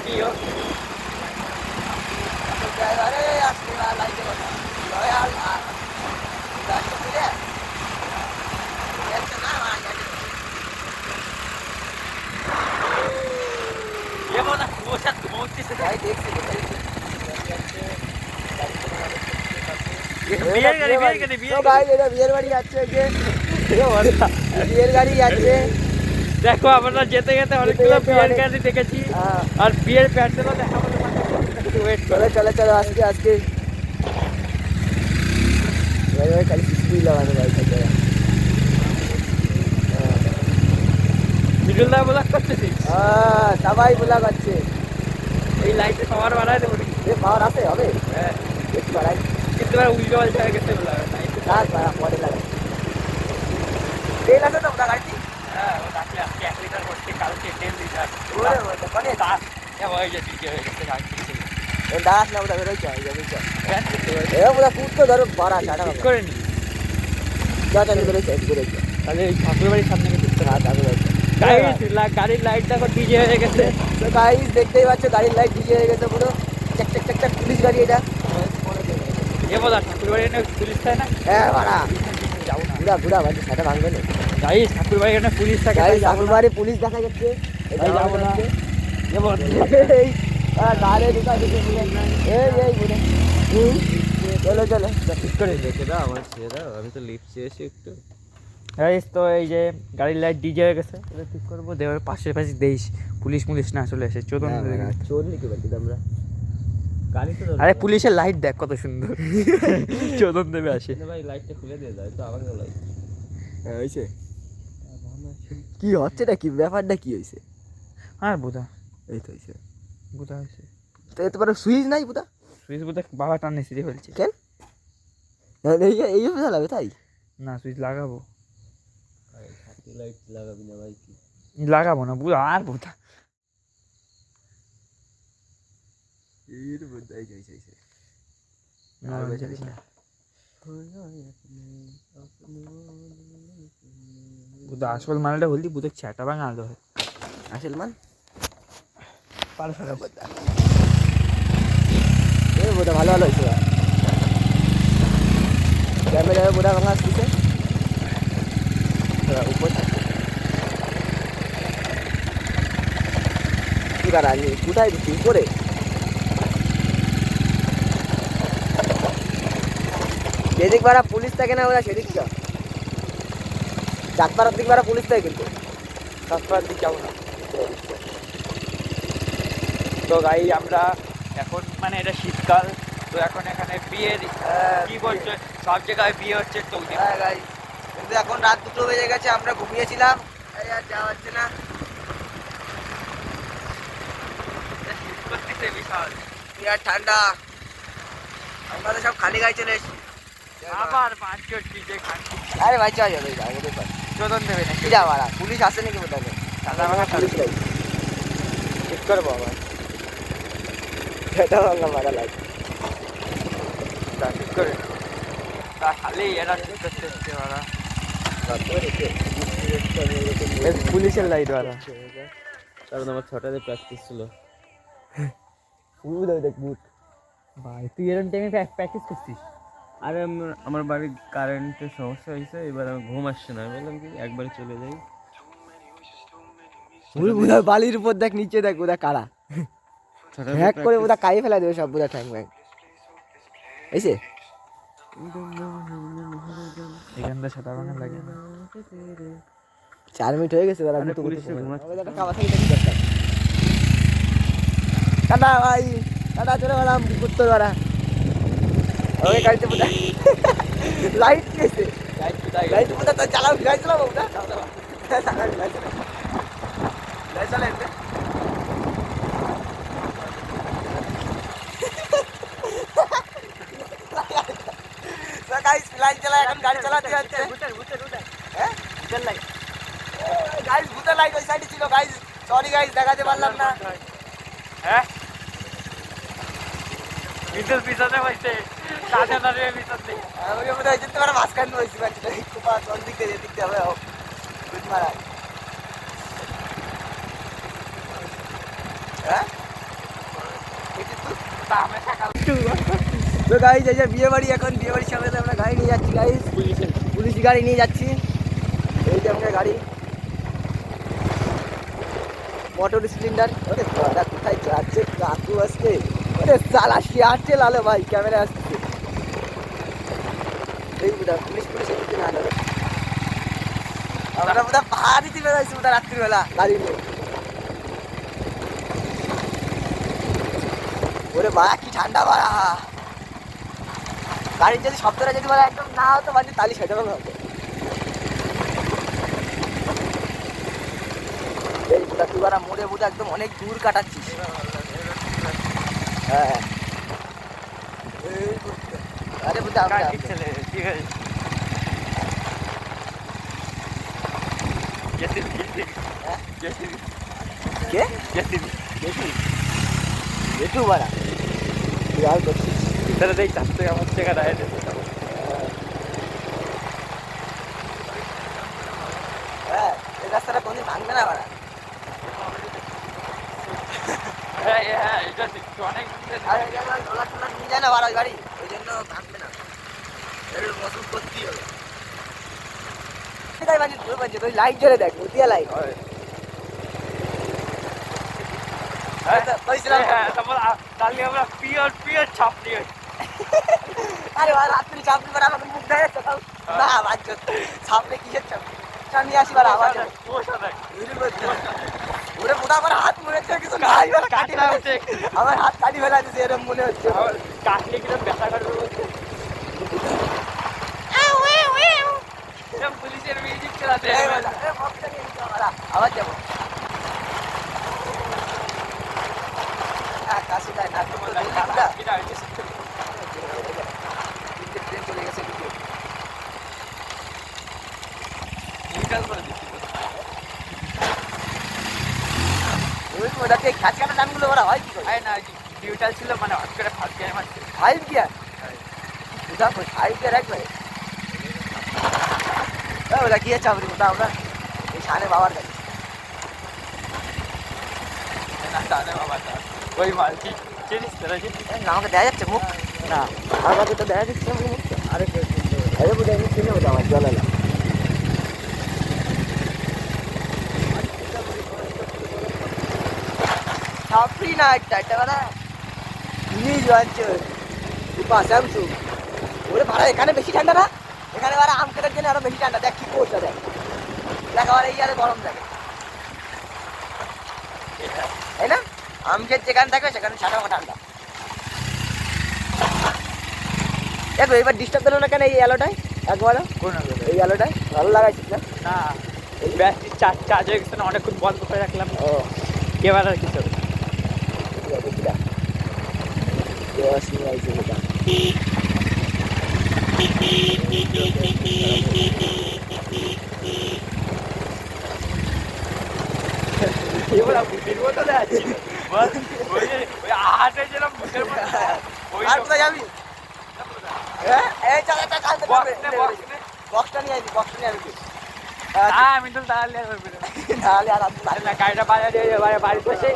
প্রিয় ড্রাইভারে আসলে লাইটে কথা লয়াল আর গাড়ি ফিরে যাচ্ছে না এমন বসে পৌঁছেছে গাড়ি দেখছি বিয়ের বাড়ি যাচ্ছে বিয়ের গাড়ি যাচ্ছে। দেখো আমরা যেতে যেতে অনেকগুলো বিয়ের গাড়ি দেখেছি আর বিয়ের প্যান্ডেলও দেখা বলে ওয়েট চলে চলে চলে আজকে আজকে খালি সিসি লাগানো গাড়িটাকে বিজুলদা ব্লগ করতেছিস? সবাই ব্লগ করছে। এই লাইটে পাওয়ার বাড়ায় দেবো নাকি? পাওয়ার আছে হবে হ্যাঁ একটু বাড়াই কিন্তু উল্টো পাল্টা হয়ে গেছে ব্লগ পরে লাগাই তেল আছে তো ওটা গাড়িটি? হ্যাঁ ও রাখলে আজকে 1 লিটার করছে কালকে 1.5 লিটার মানে হয়ে গেছে হয়ে গেছে গাড়ি দাস না ওটা বেরোচ্ছে ওটা পুরো ধরো বাড়া চাটা করে নি বেরোচ্ছে তাহলে এই ঠাকুর বাড়ির সামনে গাড়ির লাইট দেখো ডিজে হয়ে গেছে। তো গাইস দেখতেই পাচ্ছ গাড়ির লাইট ডিজে হয়ে গেছে পুরো চাক চাক চাক চাক পুলিশ গাড়ি এটা এ বলা ঠাকুর বাড়ি এনে পুলিশ থাকে না? হ্যাঁ বাড়া যাও না বুড়া বুড়া ভাই সেটা ভাঙবে না গাইস ঠাকুর বাড়ি এনে পুলিশ থাকে গাইস ঠাকুর বাড়ি পুলিশ দেখা যাচ্ছে ভাই যাবো না এ বল এই গাড়ি ঢুকা দিতে এই বুড়া চলো চলো ঠিক করে দেখে দাও আমার ছেড়ে দাও আমি তো লিফট চেয়েছি একটু গাইস। তো এই যে গাড়ির লাইট ডিজে হয়ে গেছে এটা ঠিক করবো দেওয়ার পাশে দেইস পুলিশ না চলে আসে চোদন চোর নাকি বাকি আমরা গাড়ি তো আরে পুলিশের লাইট দেখ কত সুন্দর চোদন দেবে আসে ভাই লাইটটা খুলে দিয়ে যায় তো আবার লাইট হ্যাঁ হইছে কি হচ্ছে না কি ব্যাপারটা কি হইছে? হ্যাঁ বুদা এই তো হইছে বুদা হইছে তো এত বড় সুইচ নাই বুদা সুইচ বুদা বাবা টানে সিরে ফেলছে কেন এই চালাবে তাই না সুইচ লাগাবো লাইট লাগাবি না ভাই কি লাগাবো না বুঝা আর বুঝা এর বুঝাই যাইছে না বুঝাই না বুঝা আসল মালটা হলদি বুঝে ছাটা ভাঙা আলো আসল মান পার ফেলা বুঝা এ বুঝা ভালো ভালো হইছে ক্যামেরা বুঝা ভাঙা আসছে উপর কি বাড়ানি কোথায় দিচ্ছি উপরে যেদিক বাড়া পুলিশ থাকে না ওরা সেদিক যা চাঁদপাড়ার দিক বাড়া পুলিশ থাকে কিন্তু চাঁদপাড়ার দিক যাবো না। তো গাই আমরা এখন মানে এটা শীতকাল তো এখন এখানে বিয়ের কি বলছে সব জায়গায় বিয়ে হচ্ছে তো হ্যাঁ গাই কিন্তু এখন রাত 2 বেজে গেছে আমরা ঘুমিয়েছিলাম আর যাওয়া হচ্ছে না বিশাল বিরাট ঠান্ডা আমরা তো সব খালি গায়ে চলে এসেছি আবার 5 জন ডিজে খাচ্ছি আরে ভাই চল যাবে চোদন দেবে না কি যাওয়া পুলিশ আসে নাকি বোঝাবে ঠান্ডা ভাঙা পুলিশ নাই ঠিক করবো আবার সেটা ভাঙা মারা লাগে ঠিক করে খালি এরা ঠিক করতে মারা পুলিশের লাইট ওরা কারণ আমার 6টাতে প্র্যাকটিস ছিল ভাই তুই এরকম টাইমে প্র্যাকটিস করছিস? আরে আমার বাড়ির কারেন্টের সমস্যা হয়েছে এবার আমার ঘুম আসছে না বললাম কি একবারে চলে যাই বালির উপর দেখ নিচে দেখ ওরা কারা হ্যাক করে ওরা কাই ফেলা দেবে সব বুঝা ঠ্যাং ব্যাং এসে এখানটা সাদা বাগান লাগে 4 মিনিট হয়ে গেছে টাটা ভাই টাটা চলে গেলাম উত্তর পাড়া ওই গাড়িতে বোঝা লাইট গেছে লাইট বোঝা তো চালাও গাড়ি চালাবো না গাড়ি চালাই গাইস লাইট চালা এখন গাড়ি চালাতে হচ্ছে হ্যাঁ ভূতের লাইট গাইস ভূতের লাইট ওই সাইডে ছিল গাইস সরি গাইস দেখাতে পারলাম না হ্যাঁ বিদ্যুৎ পিছনে হইছে সাথে দাঁড়িয়ে পিছনে ওই মধ্যে যেতে পারে মাঝখান হইছে বাচ্চা একটু পা কোন দিক দিয়ে দিক দিয়ে হবে বুঝ মারা হ্যাঁ তো গাইস এই যে বিয়ে বাড়ি, এখন বিয়ে বাড়ির সামনে আমরা গাড়ি নিয়ে যাচ্ছি গাইস, পুলিশ গাড়ি নিয়ে যাচ্ছি। এই যে আমাদের গাড়ি মোটর স্প্লেন্ডার। ওরে দাদা কোথায় যাচ্ছে কাকু আসছে, ওরে সালা আসছে লালো ভাই ক্যামেরা আসছে। এই বুড়া পুলিশ এদিকে না ধরে আমরা বুড়া পাহাড়ি দিবে যাইছি বুড়া রাত্রিবেলা গাড়ি নিয়ে। ওরে বাড়া কি ঠান্ডা বাড়া, গাড়ির যদি শব্দটা যদি বলা একদম না হতো মানে তালি সেটা ভালো হতো। এই বুড়া তুই বাড়া মোড়ে বুড়া একদম অনেক দূর কাটাচ্ছিস। হ্যাঁ আরে বুঝা চলে ঠিক আছে। একটু বাড়া আর করছিস ভিতরে দেখ চারটে আমার টাকা দেয়। হ্যাঁ এই রাস্তাটা কোনদিন ভাঙবে না বাড়া। অনেক নিয়ে যায় না বাড়া ওই বাড়ি, ওই জন্য ভাঙবে না, মজবুত করতেই হবে। লাইট জ্বলে দেখ নদিয়া লাইট। আরে রাত্রি চাপড়ি করে আমাকে মুখ দেয় না ছাপড়ে কিসের চাপড়ি নিয়ে আসি বার আবার ওরে মোটা আমার হাত মনে হচ্ছে কিছু নাই কাটি আমার হাত কাটি ফেলা দিচ্ছে এরকম মনে হচ্ছে। কাটলে কিরকম ব্যথা করবে বলছে। পুলিশের মিউজিক চালাতে আবার যাবো কাশি দেয় না ট্রেন চলে গেছে। ওটাকে খাঁচ কাটা দামগুলো ওরা হয় কি করে না ডিউটাল ছিল মানে হট করে ফার্স্ট গিয়ার মারছে 5 গিয়ার দেখো 5 গিয়ার একবারে। ওরা গিয়ে চাপড়ি কোথাও আমরা এই সামনে বাবার গাড়ি ওই মাল ঠিক চিনিস তোরা না আমাকে দেখা যাচ্ছে মুখ না আমাকে তো দেখা যাচ্ছে মুখ। আরে আরে বুঝে আমি চিনে বোঝা আমার জল এলাম ছাপড়ি না একটা একটা বেলা জিনিস বাঞ্চল পাশাংশু। ওরে ভাড়া এখানে বেশি ঠান্ডা না, এখানে ভাড়া আম কেটার জন্য আরো বেশি ঠান্ডা। দেখ কি করছে দেখ একেবারে এই আরে গরম থাকে তাই না, আম ক্ষেত যেখানে থাকবে সেখানে সাদা ঠান্ডা। দেখো এবার ডিস্টার্ব পেলো না কেন এই আলোটায় একবার এই আলোটায় ভালো লাগাইছিস না না ব্যাটারি চার্জ হয়ে গেছে না অনেকক্ষণ বন্ধ করে রাখলাম। ও এবার আর কিছু যাবি বক্সটা নিয়ে আসবি বক্সটা নিয়ে আসবি। আমি তো তাহলে গাড়িটা বাজারে বাড়ির পাশে